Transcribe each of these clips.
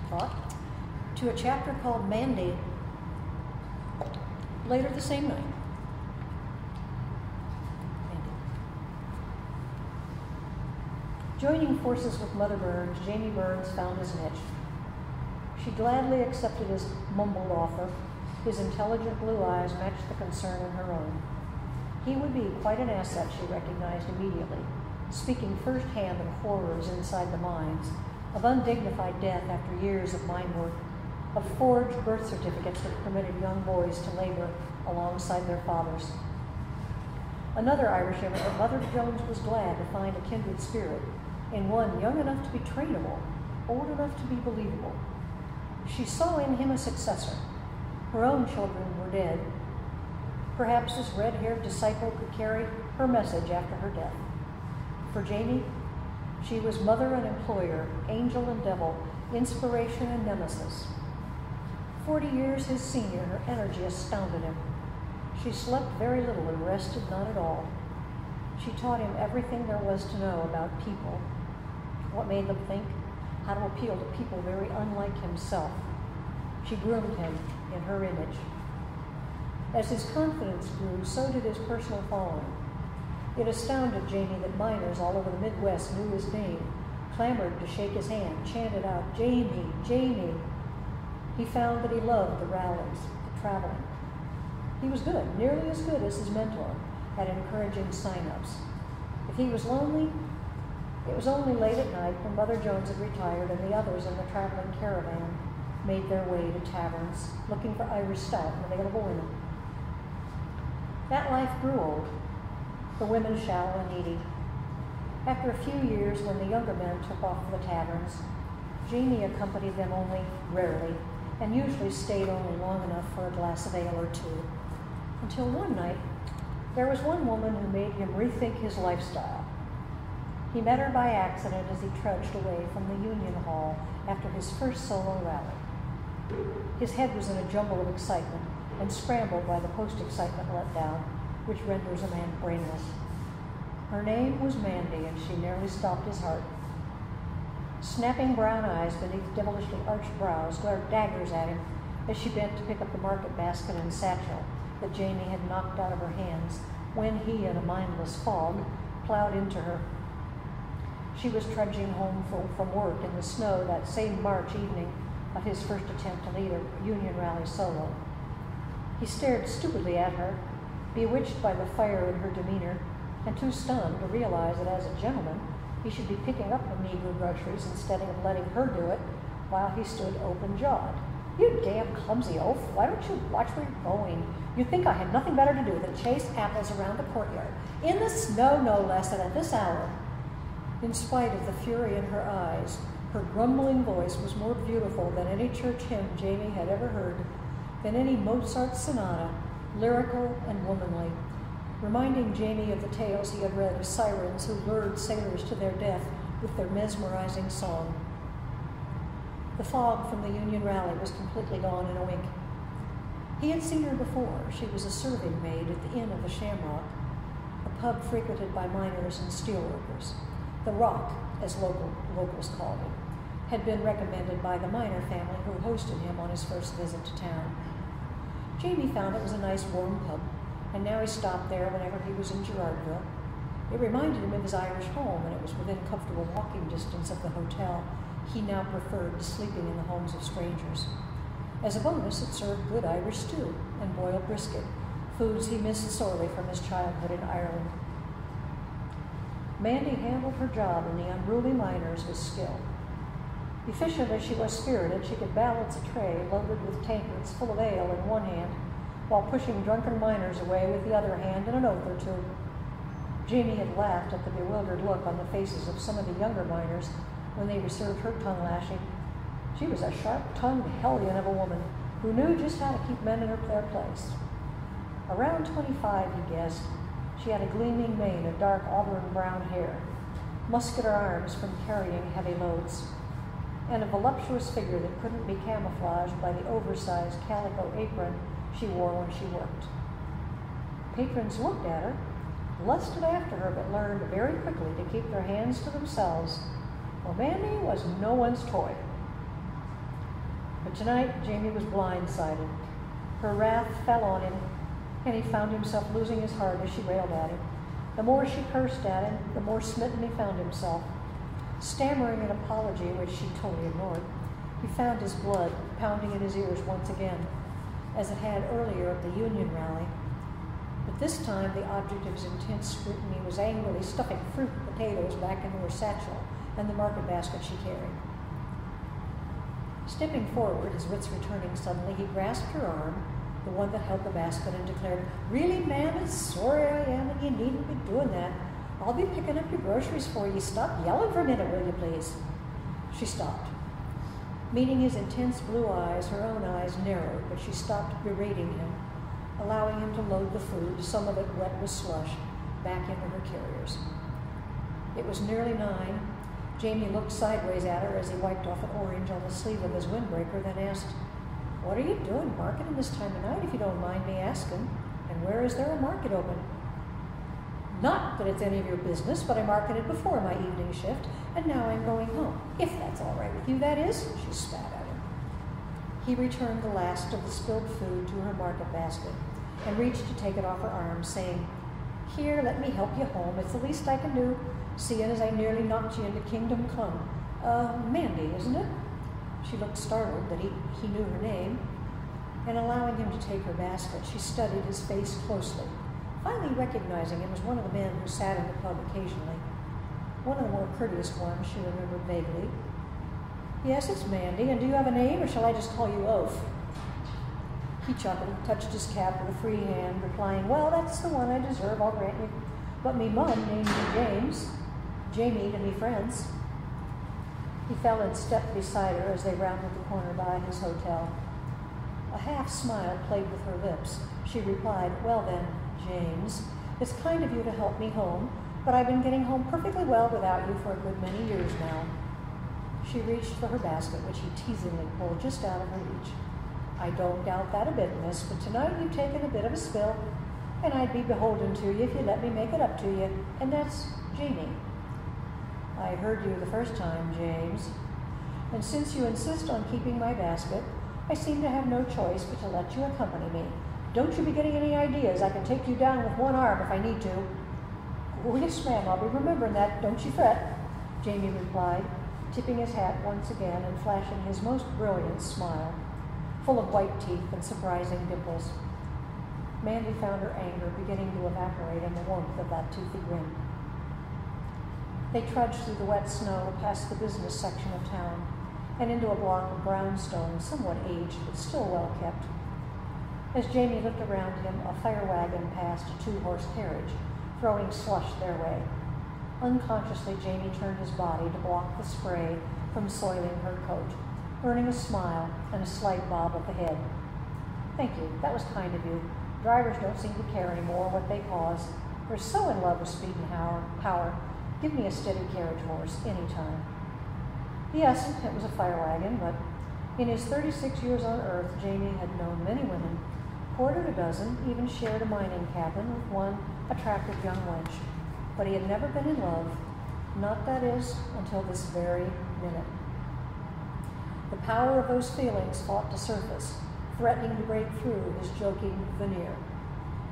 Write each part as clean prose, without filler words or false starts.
thought, to a chapter called Mandy later the same night. Mandy. Joining forces with Mother Burns, Jamie Burns found his niche. She gladly accepted his mumbled offer. His intelligent blue eyes matched the concern in her own. He would be quite an asset, she recognized immediately, speaking firsthand of horrors inside the mines, of undignified death after years of mine work, of forged birth certificates that permitted young boys to labor alongside their fathers. Another Irish immigrant, Mother Jones was glad to find a kindred spirit in one young enough to be trainable, old enough to be believable. She saw in him a successor. Her own children were dead. Perhaps this red-haired disciple could carry her message after her death. For Jamie, she was mother and employer, angel and devil, inspiration and nemesis. 40 years his senior, her energy astounded him. She slept very little and rested not at all. She taught him everything there was to know about people, what made them think, how to appeal to people very unlike himself. She groomed him in her image. As his confidence grew, so did his personal following. It astounded Jamie that miners all over the Midwest knew his name, clamored to shake his hand, chanted out, "Jamie, Jamie." He found that he loved the rallies, the traveling. He was good, nearly as good as his mentor, at encouraging sign-ups. If he was lonely, it was only late at night when Mother Jones had retired and the others in the traveling caravan made their way to taverns, looking for Irish stout and available women. That life grew old, the women shallow and needy. After a few years, when the younger men took off for the taverns, Jamie accompanied them only rarely, and usually stayed only long enough for a glass of ale or two. Until one night, there was one woman who made him rethink his lifestyle. He met her by accident as he trudged away from the Union Hall after his first solo rally. His head was in a jumble of excitement and scrambled by the post-excitement letdown, which renders a man brainless. Her name was Mandy, and she nearly stopped his heart. Snapping brown eyes beneath devilishly arched brows glared daggers at him as she bent to pick up the market basket and satchel that Jamie had knocked out of her hands when he, in a mindless fog, plowed into her. She was trudging home from work in the snow that same March evening of his first attempt to lead a Union rally solo. He stared stupidly at her, bewitched by the fire in her demeanor, and too stunned to realize that as a gentleman, he should be picking up the meager groceries instead of letting her do it while he stood open-jawed. "You damn clumsy oaf, why don't you watch where you're going? You'd think I had nothing better to do than chase apples around the courtyard, in the snow no less, and at this hour." In spite of the fury in her eyes, her grumbling voice was more beautiful than any church hymn Jamie had ever heard, than any Mozart sonata, lyrical and womanly, reminding Jamie of the tales he had read of sirens who lured sailors to their death with their mesmerizing song. The fog from the Union rally was completely gone in a wink. He had seen her before. She was a serving maid at the Inn of the Shamrock, a pub frequented by miners and steelworkers. The Rock, as locals called it, had been recommended by the miner family who hosted him on his first visit to town. Jamie found it was a nice warm pub, and now he stopped there whenever he was in Gerardville. It reminded him of his Irish home, and it was within comfortable walking distance of the hotel he now preferred to sleeping in the homes of strangers. As a bonus, it served good Irish stew and boiled brisket, foods he missed sorely from his childhood in Ireland. Mandy handled her job in the unruly miners with skill. Efficient as she was spirited, she could balance a tray loaded with tankards full of ale in one hand, while pushing drunken miners away with the other hand and an oath or two. Jamie had laughed at the bewildered look on the faces of some of the younger miners when they received her tongue lashing. She was a sharp-tongued hellion of a woman who knew just how to keep men in their place. Around 25, he guessed. She had a gleaming mane of dark auburn-brown hair, muscular arms from carrying heavy loads, and a voluptuous figure that couldn't be camouflaged by the oversized calico apron she wore when she worked. Patrons looked at her, lusted after her, but learned very quickly to keep their hands to themselves, for Mandy was no one's toy. But tonight, Jamie was blindsided. Her wrath fell on him, and he found himself losing his heart as she railed at him. The more she cursed at him, the more smitten he found himself. Stammering an apology, which she totally ignored, he found his blood pounding in his ears once again, as it had earlier at the Union rally. But this time, the object of his intense scrutiny was angrily stuffing fruit and potatoes back into her satchel and the market basket she carried. Stepping forward, his wits returning suddenly, he grasped her arm, the one that held the basket, and declared, "Really, ma'am, it's sorry I am that you needn't be doing that. I'll be picking up your groceries for you. Stop yelling for a minute, will you, please?" She stopped. Meeting his intense blue eyes, her own eyes narrowed, but she stopped berating him, allowing him to load the food, some of it wet with slush, back into her carriers. It was nearly 9. Jamie looked sideways at her as he wiped off an orange on the sleeve of his windbreaker, then asked, "What are you doing marketing this time of night, if you don't mind me asking? And where is there a market open?" "Not that it's any of your business, but I marketed before my evening shift, and now I'm going home. If that's all right with you, that is," she spat at him. He returned the last of the spilled food to her market basket and reached to take it off her arm, saying, "Here, let me help you home. It's the least I can do, seeing as I nearly knocked you into Kingdom Come. Mandy, isn't it?" She looked startled that he knew her name, and allowing him to take her basket, she studied his face closely, finally recognizing him as one of the men who sat in the pub occasionally. One of the more courteous ones, she remembered vaguely. "Yes, it's Mandy, and do you have a name, or shall I just call you Oaf?" He chuckled, touched his cap with a free hand, replying, "Well, that's the one I deserve, I'll grant you. But me mum named me James. Jamie to me friends." He fell in step beside her as they rounded the corner by his hotel. A half smile played with her lips. She replied, "Well then, James, it's kind of you to help me home, but I've been getting home perfectly well without you for a good many years now." She reached for her basket, which he teasingly pulled just out of her reach. "I don't doubt that a bit, miss, but tonight you've taken a bit of a spill, and I'd be beholden to you if you let me make it up to you, and that's Jamie." "I heard you the first time, James, and since you insist on keeping my basket, I seem to have no choice but to let you accompany me. Don't you be getting any ideas. I can take you down with one arm if I need to." "Oh, yes, ma'am, I'll be remembering that. Don't you fret," Jamie replied, tipping his hat once again and flashing his most brilliant smile, full of white teeth and surprising dimples. Mandy found her anger beginning to evaporate in the warmth of that toothy grin. They trudged through the wet snow past the business section of town and into a block of brownstone, somewhat aged but still well kept. As Jamie looked around him, a fire wagon passed a 2-horse carriage, throwing slush their way. Unconsciously, Jamie turned his body to block the spray from soiling her coat, earning a smile and a slight bob of the head. "Thank you, that was kind of you. Drivers don't seem to care anymore what they cause. They're so in love with speed and power. Give me a steady carriage horse anytime." Yes, it was a fire wagon, but in his 36 years on Earth, Jamie had known many women, quartered a dozen, even shared a mining cabin with one attractive young wench. But he had never been in love, not, that is, until this very minute. The power of those feelings fought to surface, threatening to break through his joking veneer.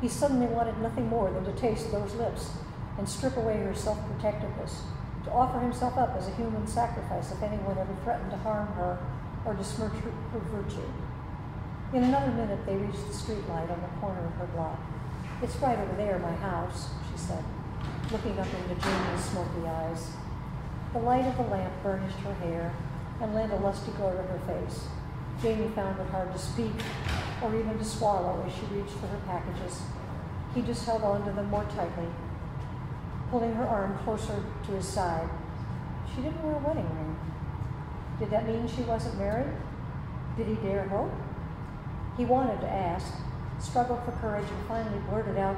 He suddenly wanted nothing more than to taste those lips and strip away her self-protectiveness, to offer himself up as a human sacrifice if anyone ever threatened to harm her or besmirch her virtue. In another minute, they reached the street light on the corner of her block. "It's right over there, my house," she said, looking up into Jamie's smoky eyes. The light of the lamp burnished her hair and lent a lusty glow to her face. Jamie found it hard to speak or even to swallow as she reached for her packages. He just held on to them more tightly, pulling her arm closer to his side. She didn't wear a wedding ring. Did that mean she wasn't married? Did he dare hope? He wanted to ask, struggled for courage, and finally blurted out,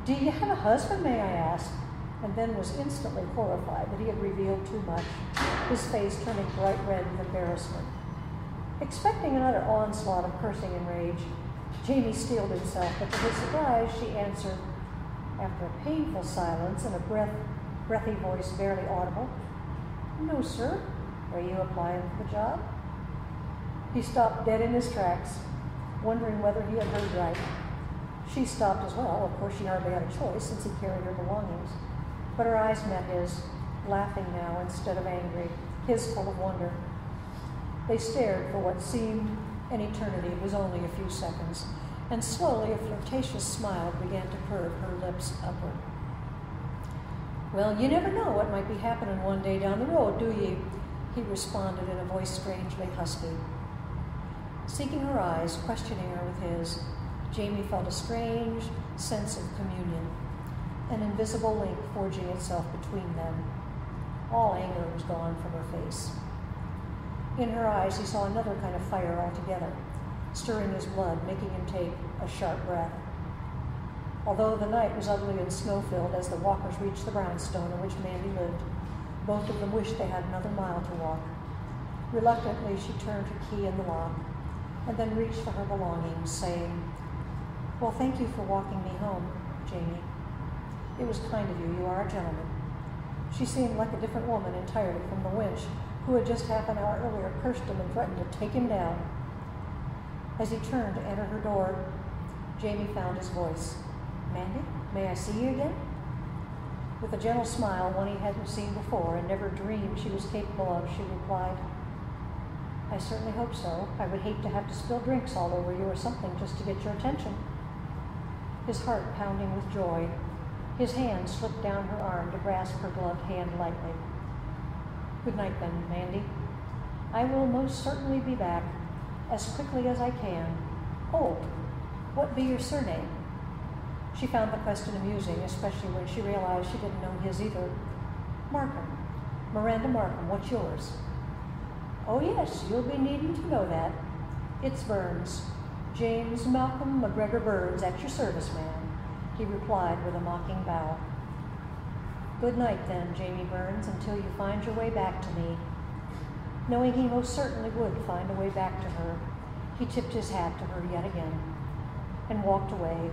"Do you have a husband, may I ask?" And then was instantly horrified that he had revealed too much, his face turning bright red with embarrassment. Expecting another onslaught of cursing and rage, Jamie steeled himself, but to his surprise, she answered, after a painful silence and a breathy voice barely audible, "No, sir. Are you applying for the job?" He stopped dead in his tracks, wondering whether he had heard right. She stopped as well. Of course, she hardly had a choice since he carried her belongings. But her eyes met his, laughing now instead of angry, his full of wonder. They stared for what seemed an eternity. It was only a few seconds, and slowly a flirtatious smile began to curve her lips upward. "Well, you never know what might be happening one day down the road, do you?" he responded in a voice strangely husky. Seeking her eyes, questioning her with his, Jamie felt a strange sense of communion, an invisible link forging itself between them. All anger was gone from her face. In her eyes, he saw another kind of fire altogether, stirring his blood, making him take a sharp breath. Although the night was ugly and snow-filled as the walkers reached the brownstone in which Mandy lived, both of them wished they had another mile to walk. Reluctantly, she turned her key in the lock and then reached for her belongings, saying, "Well, thank you for walking me home, Jamie. It was kind of you. You are a gentleman." She seemed like a different woman entirely from the wench who had just half an hour earlier cursed him and threatened to take him down. As he turned to enter her door, Jamie found his voice. "Mandy, may I see you again?" With a gentle smile, one he hadn't seen before and never dreamed she was capable of, she replied, "I certainly hope so. I would hate to have to spill drinks all over you or something just to get your attention." His heart pounding with joy, his hand slipped down her arm to grasp her gloved hand lightly. "Good night, then, Mandy. I will most certainly be back as quickly as I can. Oh, what be your surname?" She found the question amusing, especially when she realized she didn't know his either. "Markham. Miranda Markham. What's yours?" "Oh, yes, you'll be needing to know that. It's Burns. James Malcolm McGregor Burns, at your service, ma'am," he replied with a mocking bow. "Good night, then, Jamie Burns, until you find your way back to me." Knowing he most certainly would find a way back to her, he tipped his hat to her yet again and walked away,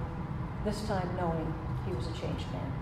this time knowing he was a changed man.